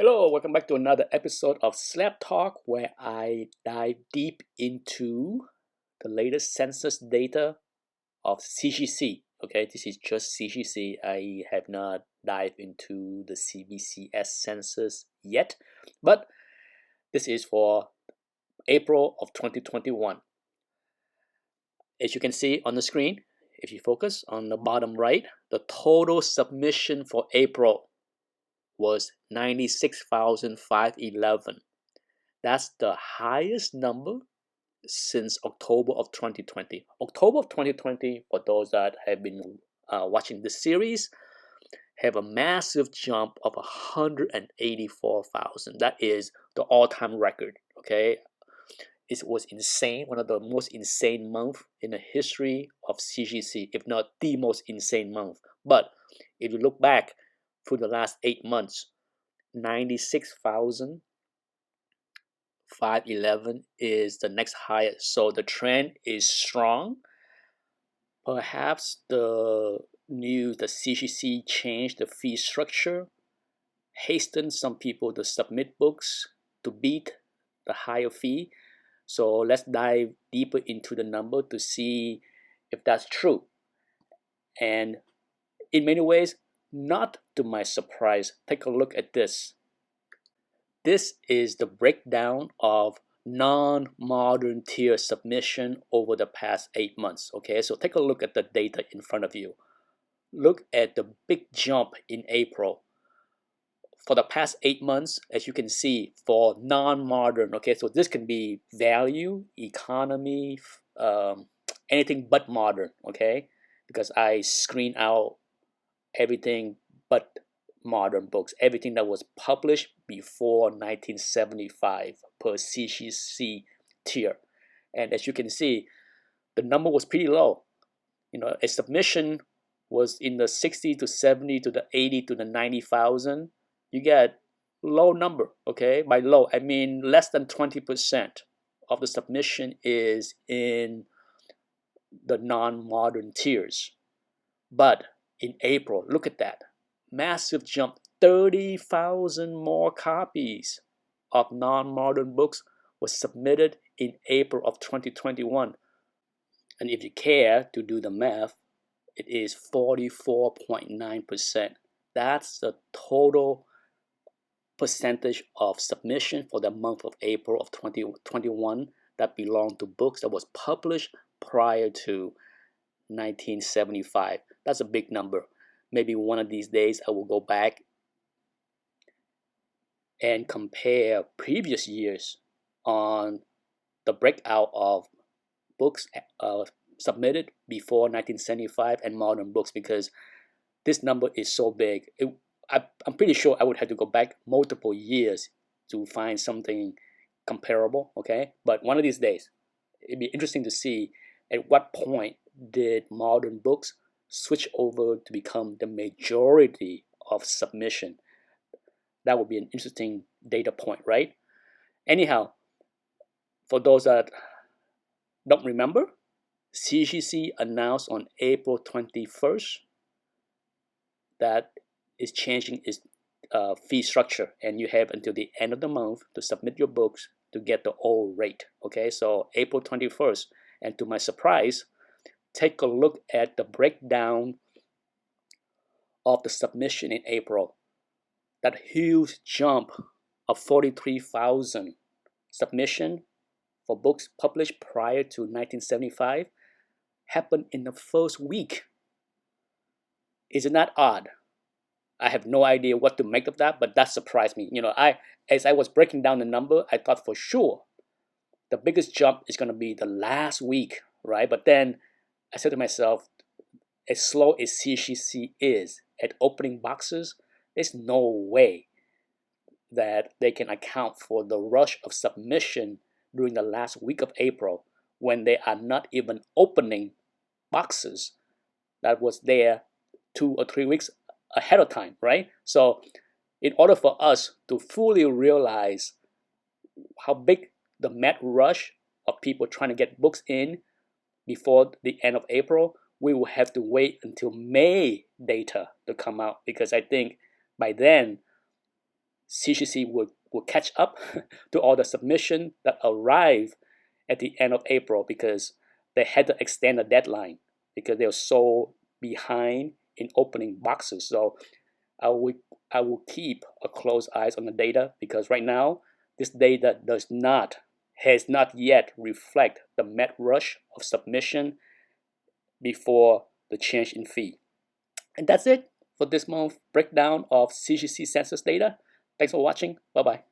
Hello, welcome back to another episode of SLAB Talk where I dive deep into the latest census data of CGC. Okay, this is just CGC. I have not dived into the CBCS census yet, but this is for April of 2021. As you can see on the screen, if you focus on the bottom right, the total submission for April was 96,511. That's the highest number since October of 2020. October of 2020, for those that have been watching this series, have a massive jump of 184,000. That is the all-time record. Okay, it was insane. One of the most insane months in the history of CGC, if not the most insane month. But if you look back through the last 8 months, 96,511 is the next highest. So the trend is strong. Perhaps the CGC changed the fee structure, hastened some people to submit books to beat the higher fee. So let's dive deeper into the number to see if that's true. And in many ways, not to my surprise, take a look at this. This is the breakdown of non-modern tier submission over the past 8 months. Okay, so take a look at the data in front of you. Look at the big jump in April. For the past 8 months, as you can see, for non-modern, okay, so this can be value, economy, anything but modern, okay, because I screen out everything but modern books, everything that was published before 1975 per CGC tier. And as you can see, the number was pretty low. A submission was in the 60 to 70 to the 80 to the 90,000. You get low number, okay? By low, I mean less than 20% of the submission is in the non-modern tiers. But in April, look at that. Massive jump, 30,000 more copies of non-modern books was submitted in April of 2021. And if you care to do the math, it is 44.9%. That's the total percentage of submission for the month of April of 2021 that belonged to books that was published prior to 1975. That's a big number. Maybe one of these days I will go back and compare previous years on the breakout of books submitted before 1975 and modern books, because this number is so big. I'm pretty sure I would have to go back multiple years to find something comparable, okay? But one of these days, it'd be interesting to see at what point did modern books switch over to become the majority of submission. That would be an interesting data point, right? Anyhow, for those that don't remember, CGC announced on April 21st that is changing its fee structure, and you have until the end of the month to submit your books to get the old rate. Okay, so April 21st, and to my surprise, take a look at the breakdown of the submission in April. That huge jump of 43,000 submission for books published prior to 1975 happened in the first week. Isn't that odd? I have no idea what to make of that, but that surprised me. As I was breaking down the number, I thought for sure the biggest jump is going to be the last week, right? But then I said to myself, as slow as CGC is at opening boxes, there's no way that they can account for the rush of submission during the last week of April when they are not even opening boxes that was there 2 or 3 weeks ahead of time, right? So in order for us to fully realize how big the mad rush of people trying to get books in before the end of April, we will have to wait until May data to come out, because I think by then CGC will catch up to all the submission that arrive at the end of April, because they had to extend the deadline because they were so behind in opening boxes. So I will keep a close eyes on the data, because right now this data has not yet reflect the mad rush of submission before the change in fee. And that's it for this month breakdown of CGC census data. Thanks for watching. Bye-bye.